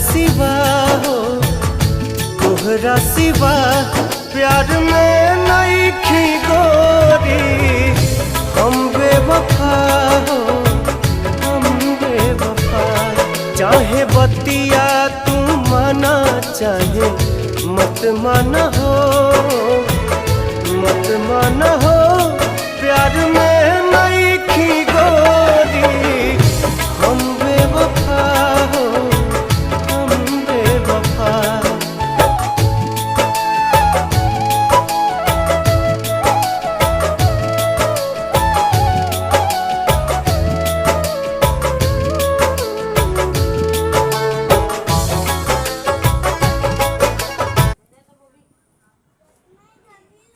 सिवा हो, तोहरा सिवा प्यार में नहीं खी गोरी। हम बेवफा हो, हम बेवफा। चाहे बतिया तू माना, चाहे मत माना हो, मत माना हो।